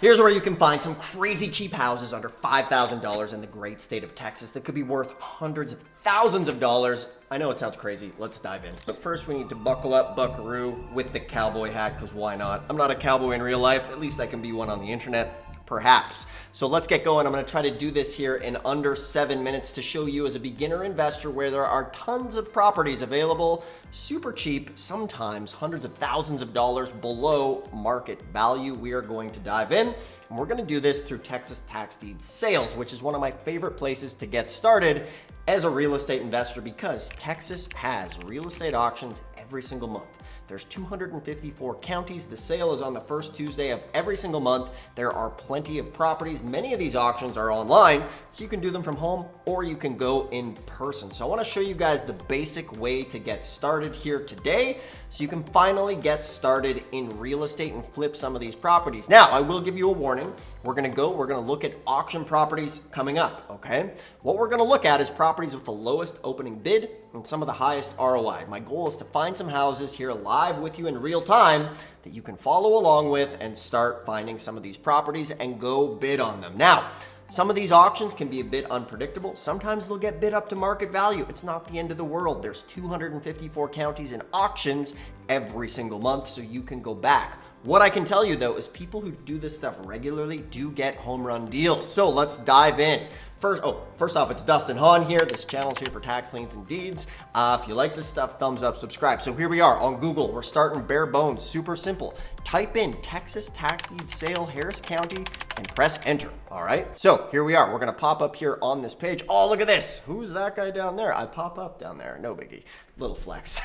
Here's where you can find some crazy cheap houses under $5,000 in the great state of Texas that could be worth hundreds of thousands of dollars. I know it sounds crazy. Let's dive in. But first we need to buckle up, buckaroo, with the cowboy hat, because why not? I'm not a cowboy in real life. At least I can be one on the internet. Perhaps. So let's get going. I'm going to try to do this here in under 7 minutes to show you as a beginner investor where there are tons of properties available, super cheap, sometimes hundreds of thousands of dollars below market value. We are going to dive in, and we're going to do this through Texas Tax Deeds Sales, which is one of my favorite places to get started as a real estate investor because Texas has real estate auctions every single month. There's 254 counties. The sale is on the first Tuesday of every single month. There are plenty of properties. Many of these auctions are online, so you can do them from home or you can go in person. So I want to show you guys the basic way to get started here today so you can finally get started in real estate and flip some of these properties. Now, I will give you a warning. We're going to look at auction properties coming up, okay? What we're going to look at is properties with the lowest opening bid and some of the highest ROI. My goal is to find some houses here live with you in real time that you can follow along with and start finding some of these properties and go bid on them. Now, some of these auctions can be a bit unpredictable. Sometimes they'll get bid up to market value. It's not the end of the world. There's 254 counties in auctions every single month, so you can go back. What I can tell you though is people who do this stuff regularly do get home run deals. So let's dive in. First off, it's Dustin Hahn here. This channel's here for Tax Liens and Deeds. If you like this stuff, thumbs up, subscribe. So here we are on Google. We're starting bare bones, super simple. Type in Texas Tax Deeds Sale, Harris County, and press enter, all right? So here we are. We're gonna pop up here on this page. Oh, look at this. Who's that guy down there? I pop up down there, no biggie. Little flex.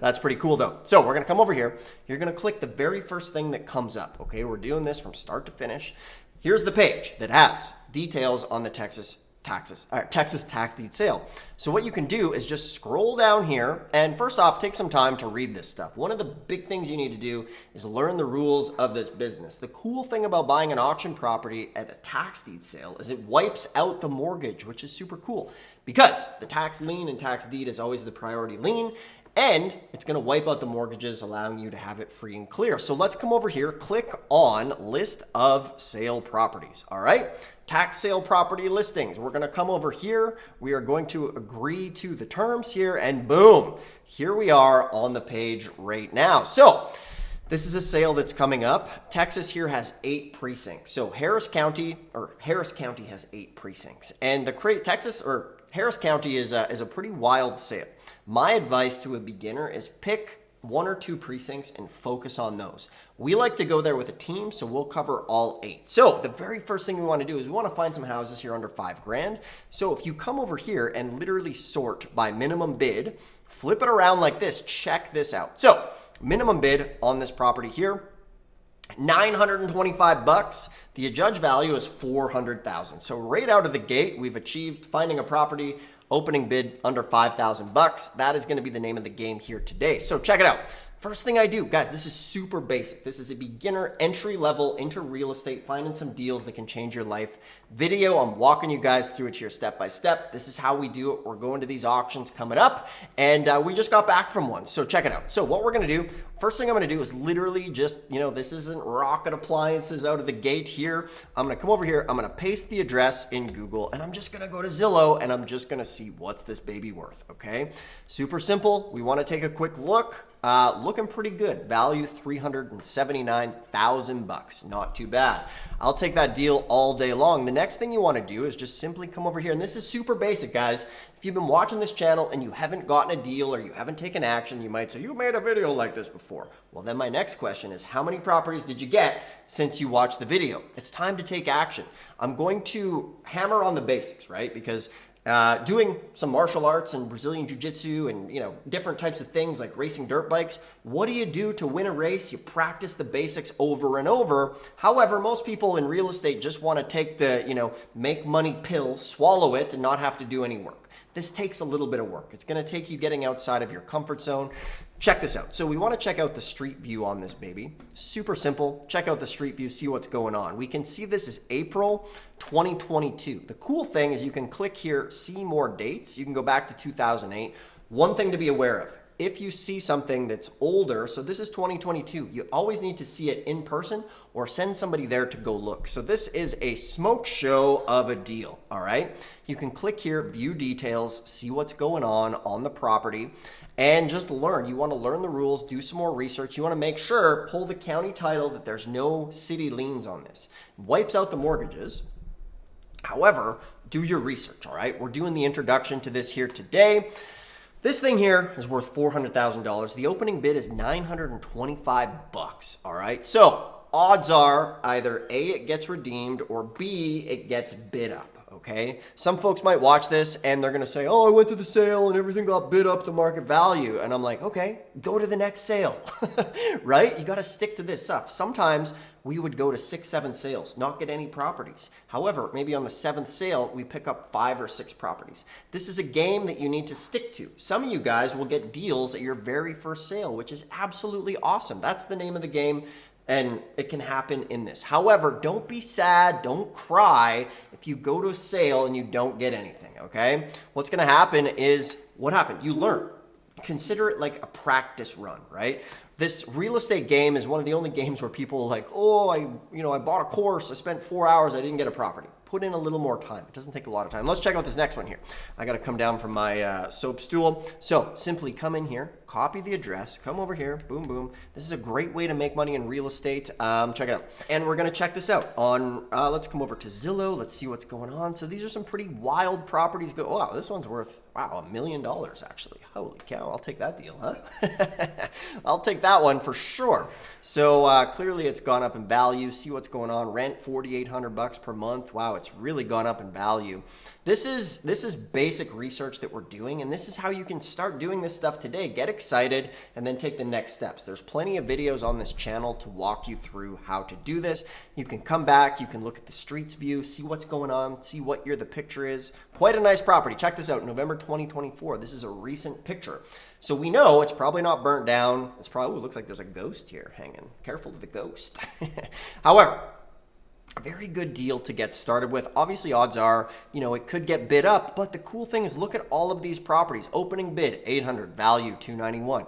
That's pretty cool though. So we're gonna come over here. You're gonna click the very first thing that comes up, okay? We're doing this from start to finish. Here's the page that has details on the Texas Tax Deed Sale. So what you can do is just scroll down here and first off, take some time to read this stuff. One of the big things you need to do is learn the rules of this business. The cool thing about buying an auction property at a tax deed sale is it wipes out the mortgage, which is super cool because the tax lien and tax deed is always the priority lien. And it's going to wipe out the mortgages, allowing you to have it free and clear. So let's come over here, click on list of sale properties. All right, tax sale property listings. We're going to come over here. We are going to agree to the terms here and boom, here we are on the page right now. So this is a sale that's coming up. Texas here has 8 precincts. So Harris County has 8 precincts. And Harris County is a pretty wild sale. My advice to a beginner is pick 1 or 2 precincts and focus on those. We like to go there with a team, so we'll cover all 8. So the very first thing we want to do is we want to find some houses here under $5,000. So if you come over here and literally sort by minimum bid, flip it around like this, check this out. So minimum bid on this property here, $925. The adjudged value is $400,000. So right out of the gate, we've achieved finding a property opening bid under $5,000. That is going to be the name of the game here today. So check it out. First thing I do, guys, this is super basic. This is a beginner entry level into real estate, finding some deals that can change your life video. I'm walking you guys through it here step by step. This is how we do it. We're going to these auctions coming up, and we just got back from one. So check it out. So what we're going to do, first thing I'm going to do is literally just, this isn't rocket appliances out of the gate here. I'm going to come over here. I'm going to paste the address in Google, and I'm just going to go to Zillow, and I'm just going to see what's this baby worth, okay? Super simple. We want to take a quick look. Looking pretty good. Value $379,000. Not too bad. I'll take that deal all day long. The next thing you want to do is just simply come over here. And this is super basic, guys. If you've been watching this channel and you haven't gotten a deal or you haven't taken action, you might say, you made a video like this before. Well, then my next question is, how many properties did you get since you watched the video? It's time to take action. I'm going to hammer on the basics, right? Because doing some martial arts and Brazilian jiu-jitsu and different types of things like racing dirt bikes, what do you do to win a race? You practice the basics over and over. However, most people in real estate just want to take the make money pill, swallow it, and not have to do any work. This takes a little bit of work. It's going to take you getting outside of your comfort zone. Check this out. So we want to check out the street view on this baby. Super simple. Check out the street view, see what's going on. We can see this is April 2022. The cool thing is you can click here, see more dates. You can go back to 2008. One thing to be aware of, if you see something that's older, so this is 2022, you always need to see it in person or send somebody there to go look. So this is a smoke show of a deal, all right? You can click here, view details, see what's going on the property, and just learn. You want to learn the rules, do some more research. You want to make sure, pull the county title, that there's no city liens on this. Wipes out the mortgages. However, do your research, all right? We're doing the introduction to this here today. This thing here is worth $400,000. The opening bid is $925, all right? So odds are either A, it gets redeemed, or B, it gets bid up. Okay, some folks might watch this and they're gonna say, oh, I went to the sale and everything got bid up to market value. And I'm like, okay, go to the next sale, right? You gotta stick to this stuff. Sometimes we would go to 6, 7 sales, not get any properties. However, maybe on the 7th sale, we pick up 5 or 6 properties. This is a game that you need to stick to. Some of you guys will get deals at your very first sale, which is absolutely awesome. That's the name of the game. And it can happen in this. However, don't be sad, don't cry if you go to a sale and you don't get anything, okay? What's gonna happen is, what happened? You learn. Consider it like a practice run, right? This real estate game is one of the only games where people are like, oh, I bought a course, I spent 4 hours, I didn't get a property. Put in a little more time. It doesn't take a lot of time. Let's check out this next one here. I got to come down from my soap stool. So simply come in here, copy the address, come over here, boom, boom. This is a great way to make money in real estate. Check it out. And we're going to check this out on, let's come over to Zillow. Let's see what's going on. So these are some pretty wild properties. Oh, wow, this one's worth, wow, $1 million actually. Holy cow, I'll take that deal, huh? I'll take that one for sure. So clearly it's gone up in value. See what's going on. Rent $4,800 per month. Wow, it's really gone up in value. This is basic research that we're doing, and this is how you can start doing this stuff today. Get excited and then take the next steps. There's plenty of videos on this channel to walk you through how to do this. You can come back, you can look at the streets view, see what's going on, see what year the picture is. Quite a nice property. Check this out, November 2024. This is a recent picture. So we know it's probably not burnt down. It's probably, ooh, looks like there's a ghost here hanging. Careful of the ghost. However, a very good deal to get started with. Obviously, odds are, it could get bid up, but the cool thing is look at all of these properties. Opening bid, 800, value, 291.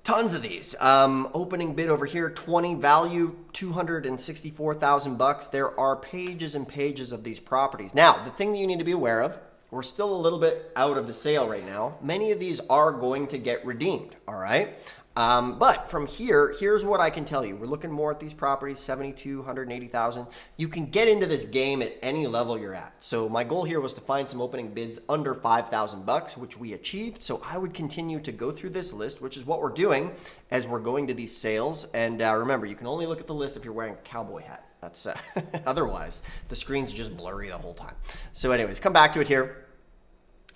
Tons of these. Opening bid over here, 20, value, 264,000 bucks. There are pages and pages of these properties. Now, the thing that you need to be aware of, we're still a little bit out of the sale right now. Many of these are going to get redeemed, all right? But from here, here's what I can tell you. We're looking more at these properties, 72, 180,000. You can get into this game at any level you're at. So my goal here was to find some opening bids under 5,000 bucks, which we achieved. So I would continue to go through this list, which is what we're doing as we're going to these sales. And remember, you can only look at the list if you're wearing a cowboy hat. That's otherwise the screen's just blurry the whole time. So anyways, come back to it here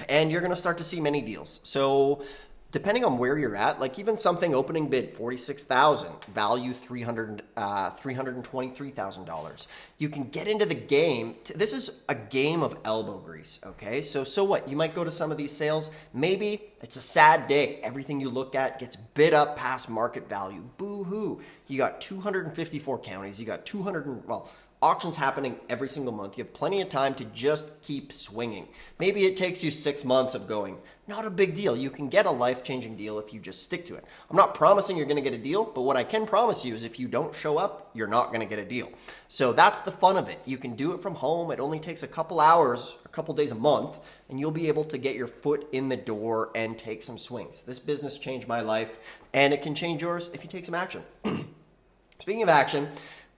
and you're going to start to see many deals. So depending on where you're at, like even something opening bid, $46,000, value $323,000. You can get into the game. This is a game of elbow grease, okay? So what? You might go to some of these sales. Maybe it's a sad day. Everything you look at gets bid up past market value. Boo-hoo. You got 254 counties. You got auctions happening every single month. You have plenty of time to just keep swinging. Maybe it takes you 6 months of going. Not a big deal. You can get a life-changing deal if you just stick to it. I'm not promising you're going to get a deal, but what I can promise you is if you don't show up, you're not going to get a deal. So that's the fun of it. You can do it from home. It only takes a couple hours, a couple days a month, and you'll be able to get your foot in the door and take some swings. This business changed my life, and it can change yours if you take some action. Speaking of action,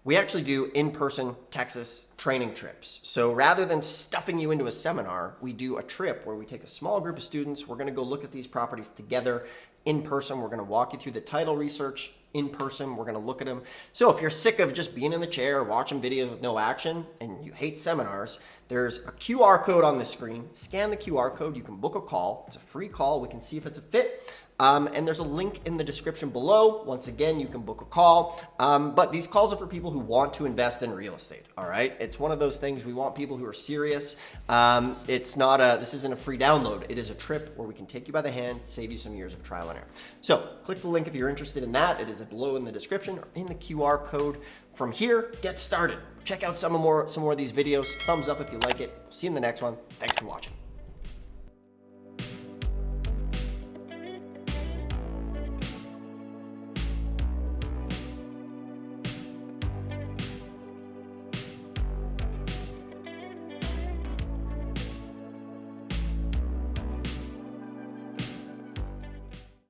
we actually do in-person Texas training trips. So rather than stuffing you into a seminar, we do a trip where we take a small group of students. We're going to go look at these properties together in person. We're going to walk you through the title research in person. We're going to look at them. So if you're sick of just being in the chair, watching videos with no action, and you hate seminars, there's a QR code on the screen. Scan the QR code. You can book a call. It's a free call. We can see if it's a fit. And there's a link in the description below. Once again, you can book a call. But these calls are for people who want to invest in real estate, all right? It's one of those things we want people who are serious. This isn't a free download. It is a trip where we can take you by the hand, save you some years of trial and error. So click the link if you're interested in that. It is below in the description or in the QR code. From here, get started. Check out some more of these videos. Thumbs up if you like it. See you in the next one. Thanks for watching.